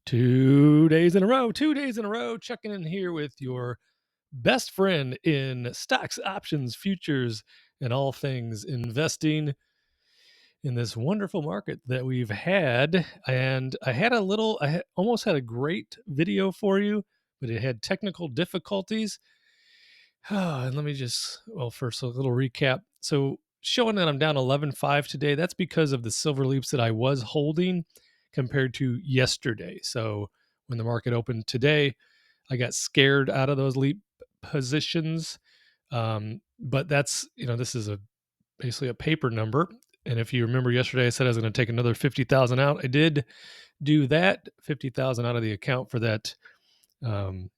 2 days in a row, checking in here with your best friend in stocks, options, futures, and all things investing in this wonderful market that we've had. And almost had a great video for you, but it had technical difficulties. And let me first, a little recap. So, showing that I'm down 11.5 today, that's because of the silver leaps that I was holding compared to yesterday. So, when the market opened today, I got scared out of those leap positions. But this is basically a paper number. And if you remember yesterday, I said I was going to take another 50,000 out. I did do that, 50,000 out of the account for that. The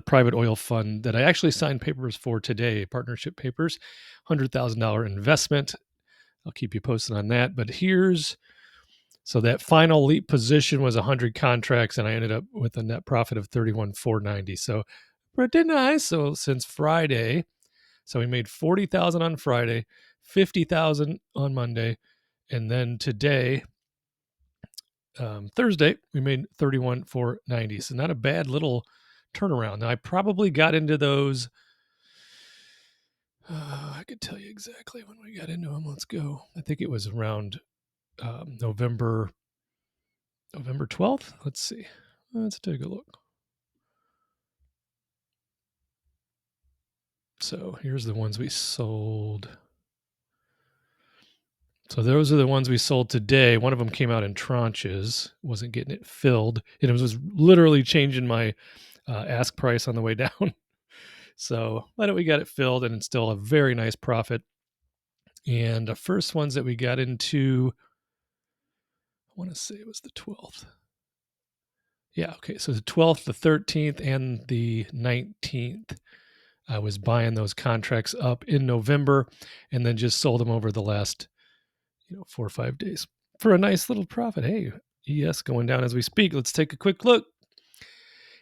private oil fund that I actually signed papers for today, partnership papers, $100,000 investment. I'll keep you posted on that. But so that final leap position was 100 contracts, and I ended up with a net profit of 31,490. So pretty nice. So since Friday, so we made 40,000 on Friday, 50,000 on Monday, and then today, Thursday, we made 31,490. So not a bad little turnaround. Now I probably got into those. I could tell you exactly when we got into them. Let's go. I think it was around November 12th. Let's see. Let's take a look. So here's the ones we sold. So those are the ones we sold today. One of them came out in tranches, wasn't getting it filled. And it was literally changing my ask price on the way down. So we got it filled, and it's still a very nice profit. And the first ones that we got into, I want to say it was the 12th. Yeah, okay. So the 12th, the 13th, and the 19th. I was buying those contracts up in November and then just sold them over the last 4 or 5 days for a nice little profit. Hey, ES going down as we speak. Let's take a quick look.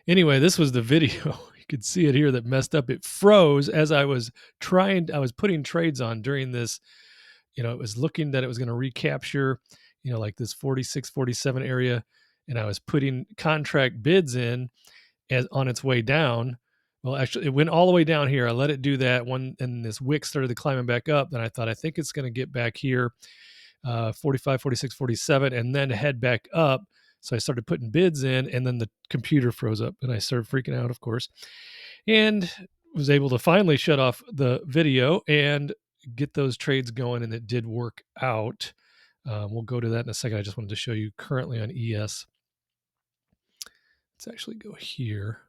Anyway, this was the video. You could see it here that messed up. It froze as I was putting trades on during this. It was looking that it was going to recapture, like this 46, 47 area. And I was putting contract bids in on its way down. Well, actually, it went all the way down here. I let it do that one, and this wick started climbing back up. Then I thought, I think it's going to get back here, 45, 46, 47, and then head back up. So I started putting bids in, and then the computer froze up, and I started freaking out, of course, and was able to finally shut off the video and get those trades going, and it did work out. We'll go to that in a second. I just wanted to show you currently on ES. Let's actually go here,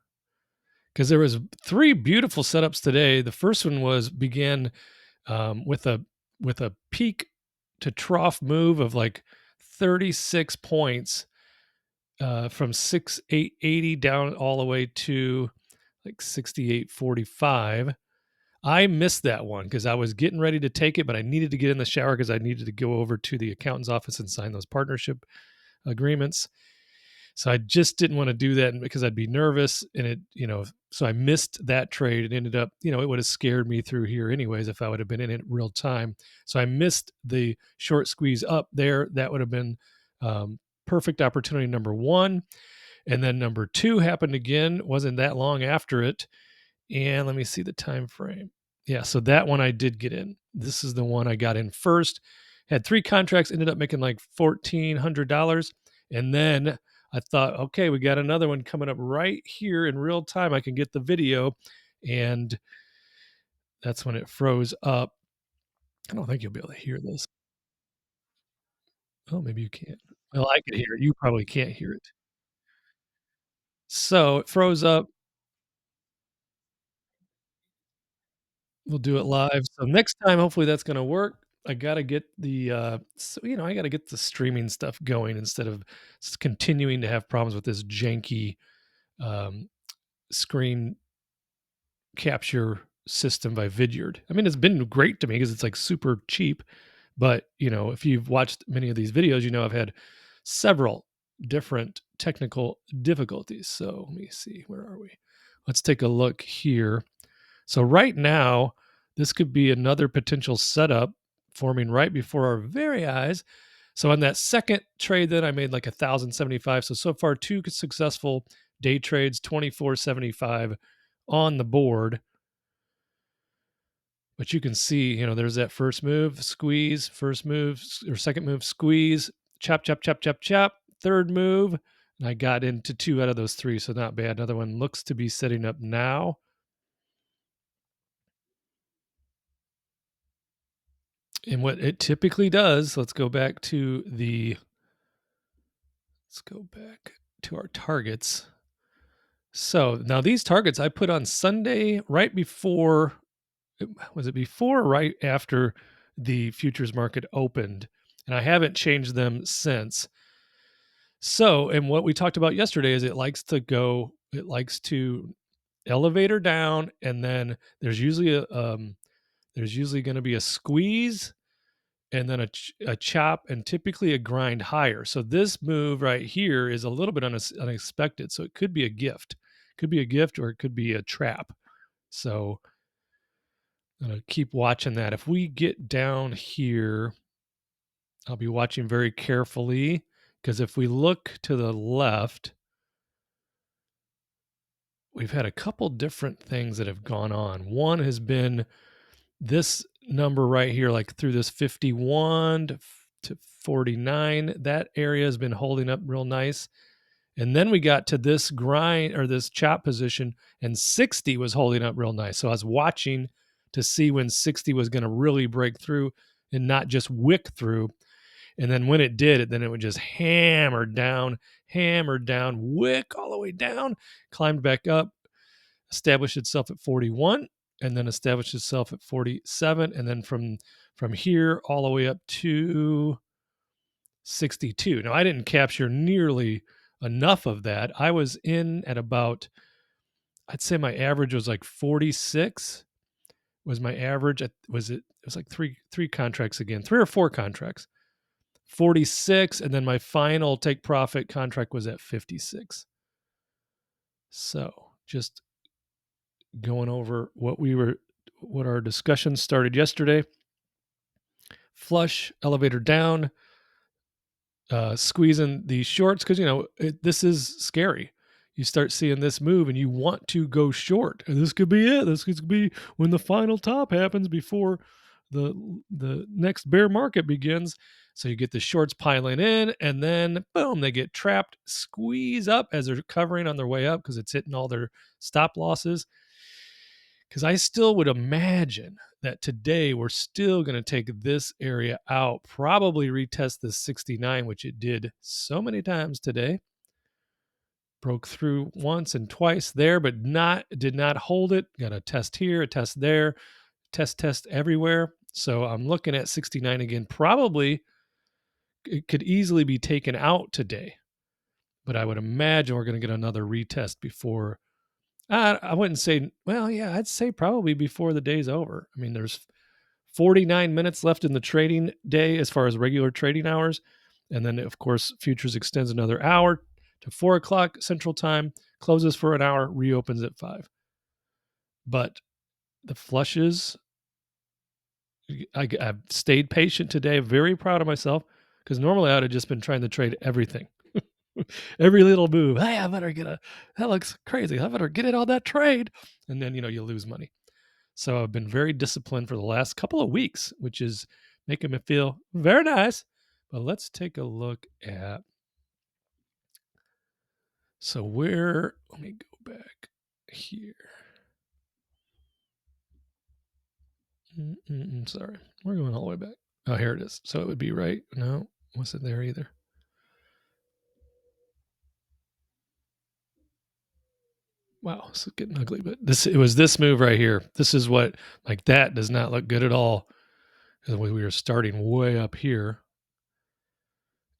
because there was 3 beautiful setups today. The first one began with a peak to trough move of like 36 points from 6,880 down all the way to like 6,845. I missed that one because I was getting ready to take it, but I needed to get in the shower because I needed to go over to the accountant's office and sign those partnership agreements. So I just didn't want to do that because I'd be nervous, and so I missed that trade. It ended up, it would have scared me through here anyways if I would have been in it real time. So I missed the short squeeze up there. That would have been perfect opportunity number 1. And then number 2 happened again. Wasn't that long after it. And let me see the time frame. Yeah, so that one I did get in. This is the one I got in first. Had 3 contracts, ended up making like $1,400. And then I thought, okay, we got another one coming up right here in real time. I can get the video. And that's when it froze up. I don't think you'll be able to hear this. Oh, maybe you can't. Well, I can hear it. You probably can't hear it. So it froze up. We'll do it live. So next time, hopefully that's going to work. I got to get I got to get the streaming stuff going instead of continuing to have problems with this janky screen capture system by Vidyard. I mean, it's been great to me because it's like super cheap. But, if you've watched many of these videos, I've had several different technical difficulties. So let me see, where are we? Let's take a look here. So right now, this could be another potential setup forming right before our very eyes. So on that second trade, then I made like 1,075. So far, two successful day trades, 24.75 on the board. But you can see, there's that first move, squeeze, first move or second move, squeeze, chop, chop, chop, chop, chop. Third move, and I got into two out of those three, so not bad. Another one looks to be setting up now. And what it typically does, let's go back to our targets. So now these targets I put on Sunday right before, was it before or right after the futures market opened? And I haven't changed them since. So, and what we talked about yesterday is it likes to elevator down, and then there's usually going to be a squeeze and then a chop and typically a grind higher. So this move right here is a little bit unexpected. So it could be a gift. Or it could be a trap. So I'm going to keep watching that. If we get down here, I'll be watching very carefully, because if we look to the left, we've had a couple different things that have gone on. One has been this number right here, like through this 51 to 49, that area has been holding up real nice. And then we got to this grind or this chop position, and 60 was holding up real nice. So I was watching to see when 60 was going to really break through and not just wick through. And then when it did, then it would just hammer down, wick all the way down, climbed back up, established itself at 41, and then established itself at 47. And then from here all the way up to 62. Now, I didn't capture nearly enough of that. I was in at about, I'd say my average was like 46 was my average. It was like three contracts again, 3 or 4 contracts, 46. And then my final take profit contract was at 56. So just going over what our discussion started yesterday. Flush, elevator down, squeezing these shorts, because this is scary. You start seeing this move and you want to go short, and this could be it. This could be when the final top happens before the next bear market begins. So you get the shorts piling in, and then boom, they get trapped, squeeze up as they're covering on their way up because it's hitting all their stop losses. Because I still would imagine that today we're still going to take this area out, probably retest the 69, which it did so many times today. Broke through once and twice there, but did not hold it. Got a test here, a test there, test everywhere. So I'm looking at 69 again. Probably it could easily be taken out today, but I would imagine we're going to get another retest before. I wouldn't say, well, yeah, I'd say probably before the day's over. I mean, there's 49 minutes left in the trading day as far as regular trading hours. And then, of course, futures extends another hour to 4 o'clock Central Time, closes for an hour, reopens at 5. But the flushes, I've stayed patient today, very proud of myself, because normally I would have just been trying to trade everything. Every little move. Hey, that looks crazy. I better get in on that trade. And then, you lose money. So I've been very disciplined for the last couple of weeks, which is making me feel very nice. But let's take a look at. So let me go back here. Sorry. We're going all the way back. Oh, here it is. So it would be right. No, wasn't there either. Wow, this is getting ugly, but it was this move right here. This is what, like, that does not look good at all. Because we were starting way up here.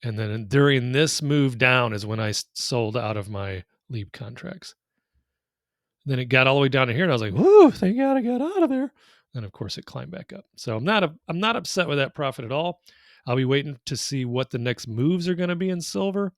And then during this move down is when I sold out of my leap contracts. Then it got all the way down to here, and I was like, "Whoo! Thank God I got out of there." And of course, it climbed back up. So I'm not upset with that profit at all. I'll be waiting to see what the next moves are going to be in silver.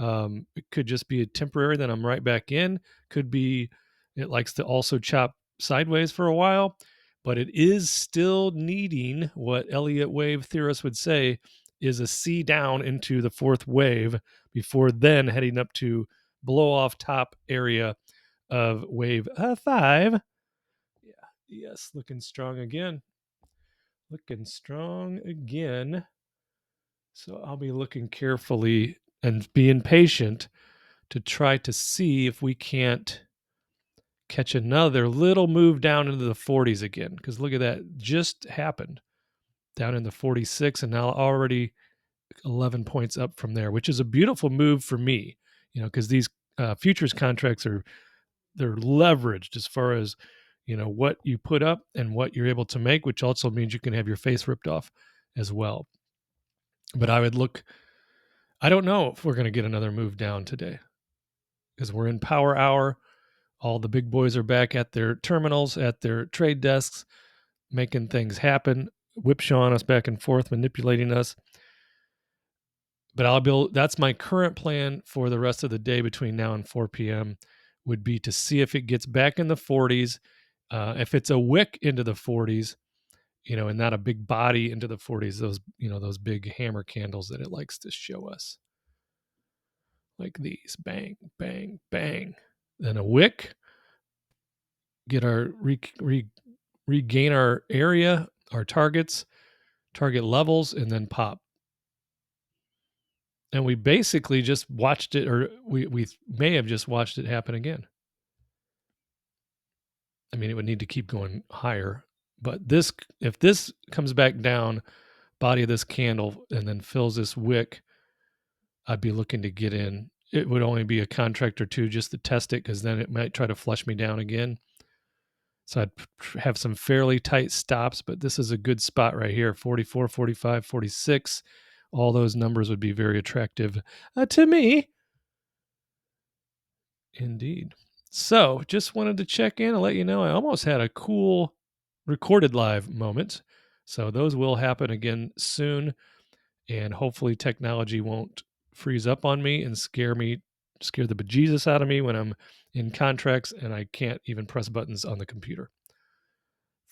It could just be a temporary, then I'm right back in. Could be it likes to also chop sideways for a while, but it is still needing what Elliott wave theorists would say, is a C down into the fourth wave before then heading up to blow off top area of wave 5. Yeah, yes, looking strong again. Looking strong again. So I'll be looking carefully and being patient to try to see if we can't catch another little move down into the 40s again. Because look at that, just happened down in the 46, and now already 11 points up from there, which is a beautiful move for me, because these futures contracts they're leveraged as far as what you put up and what you're able to make, which also means you can have your face ripped off as well. But I don't know if we're going to get another move down today because we're in power hour. All the big boys are back at their terminals, at their trade desks, making things happen, whipshawing us back and forth, manipulating us. But that's my current plan for the rest of the day between now and 4 p.m. would be to see if it gets back in the 40s. If it's a wick into the 40s, and not a big body into the 40s, those big hammer candles that it likes to show us. Like these, bang, bang, bang. Then a wick, get our regain our area, our target levels, and then pop. And we basically just watched it, or we may have just watched it happen again. I mean, it would need to keep going higher, but if this comes back down, body of this candle, and then fills this wick, I'd be looking to get in. It would only be a contract or two just to test it, because then it might try to flush me down again. So I'd have some fairly tight stops, but this is a good spot right here, 44, 45, 46. All those numbers would be very attractive to me. Indeed. So just wanted to check in and let you know I almost had a cool recorded live moment. So those will happen again soon. And hopefully technology won't freeze up on me and scare the bejesus out of me when I'm in contracts and I can't even press buttons on the computer.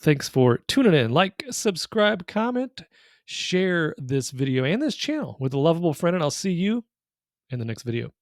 Thanks for tuning in. Like, subscribe, comment, share this video and this channel with a lovable friend, and I'll see you in the next video.